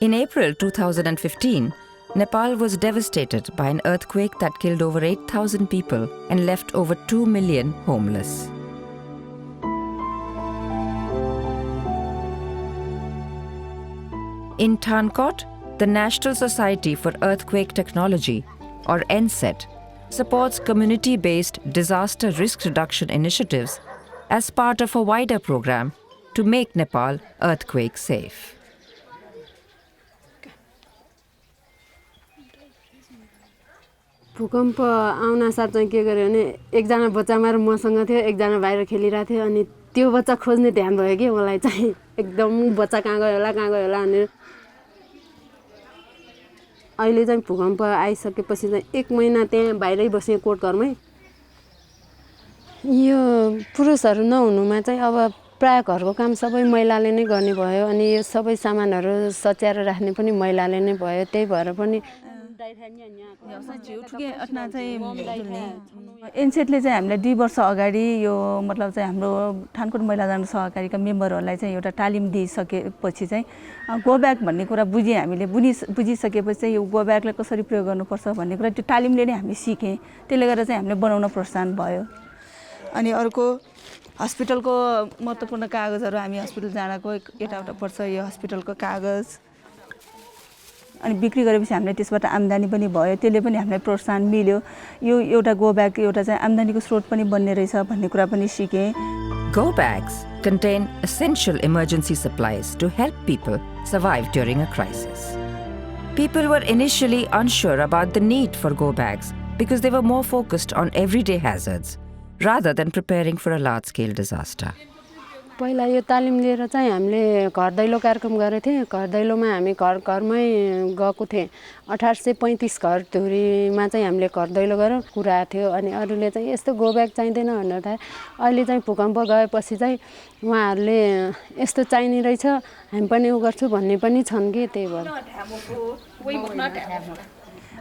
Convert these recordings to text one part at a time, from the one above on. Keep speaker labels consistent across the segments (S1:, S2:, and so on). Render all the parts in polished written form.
S1: In April 2015, Nepal was devastated by an earthquake that killed over 8,000 people and left over 2 million homeless. In Thankot, the National Society for Earthquake Technology, or NSET, supports community-based disaster risk reduction initiatives as part of a wider program to make Nepal earthquake safe.
S2: भूकम्प आउन साथ चाहिँ के गर्यो भने एकजना बच्चा मार मसँग थियो एकजना बाहिर खेलिरहेको थियो अनि त्यो बच्चा खोज्ने ध्यान भयो कि मलाई चाहिँ एकदम बच्चा कहाँ गयो होला अनि अहिले चाहिँ भूकम्प आइसकेपछि चाहिँ 1 महिना त्यहाँ बाहिरै बसेँ कोट घरमै यो पुरुषहरू नहुनुमा चाहिँ अब प्राय घरको काम सबै महिलाले नै गर्ने भयो अनि यो सबै सामानहरू सच्याएर राख्ने पनि महिलाले नै भयो त्यही भएर पनि
S3: एनसेटले चाहिँ हामीलाई 2 वर्ष अगाडि यो मतलब चाहिँ हाम्रो ठानकोट महिला जन सहकारीका मेम्बरहरूलाई चाहिँ एउटा तालिम दिइसकेपछि चाहिँ गो ब्याक भन्ने कुरा बुझ्यौँ हामीले बुझिसकेपछि चाहिँ यो गो ब्याकलाई कसरी प्रयोग गर्नुपर्छ भन्ने कुरा त्यो तालिमले नै हामीले सिक्यौँ त्यसले गर्दा चाहिँ हामीले बनाउन प्रोत्साहन भयो अनि अर्को हस्पिटलको महत्त्वपूर्ण कागजहरू हामी हस्पिटल जानको एउटा पर्छ यो हस्पिटलको कागज अनि बिक्री गरेपछि हामीले त्यसबाट आम्दानी पनि भयो त्यसले पनि हामीलाई प्रोत्साहन मिल्यो यो एउटा गो ब्याग एउटा चाहिँ आम्दानीको स्रोत पनि बन्ने रहेछ भन्ने कुरा पनि सिकेँ
S1: Go bags contain essential emergency supplies to help people survive during a crisis. People were initially unsure about the need for go bags because they were more focused on everyday hazards rather than preparing for a large-scale disaster.
S2: पहिला यो तालिम लिएर चाहिँ हामीले घर दैलो कार्यक्रम गरेको थियौँ घर दैलोमा हामी घरमै गएको थिएँ 1835 घर धुरीमा चाहिँ हामीले घर दैलो गरेर कुरा थियो अनि अरूले चाहिँ यस्तो गो ब्याग चाहिँदैन भनेर थाहा अहिले चाहिँ भूकम्प गएपछि चाहिँ उहाँहरूले यस्तो चाहिने रहेछ हामी पनि उ गर्छु भन्ने पनि छन् कि त्यही भएर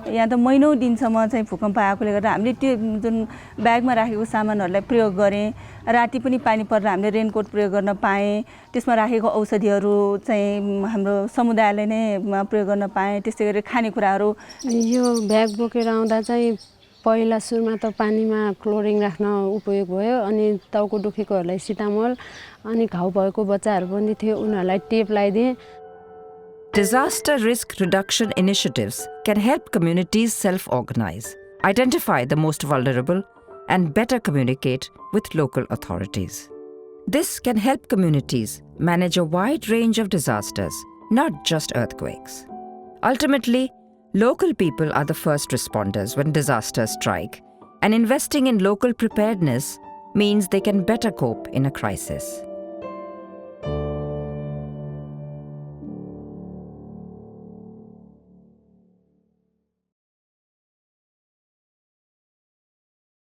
S3: यहाँ त महिनौँ दिनसम्म चाहिँ भूकम्प आएकोले गर्दा हामीले त्यो जुन ब्यागमा राखेको सामानहरूलाई प्रयोग गरेँ राति पनि पानी पर्दा हामीले रेनकोट प्रयोग गर्न पाएँ त्यसमा राखेको औषधिहरू चाहिँ हाम्रो समुदायले नै प्रयोग गर्न पाएँ त्यस्तै गरी खानेकुराहरू
S2: यो ब्याग बोकेर आउँदा चाहिँ पहिला सुरुमा त पानीमा क्लोरिन राख्न उपयोग भयो अनि टाउको दुखेकोहरूलाई सिटामोल अनि घाउ भएको बच्चाहरू पनि थियो उनीहरूलाई tape लगाइदिएँ
S1: Disaster risk reduction initiatives can help communities self-organize, identify the most vulnerable, and better communicate with local authorities. This can help communities manage a wide range of disasters, not just earthquakes. Ultimately, local people are the first responders when disasters strike, and investing in local preparedness means they can better cope in a crisis.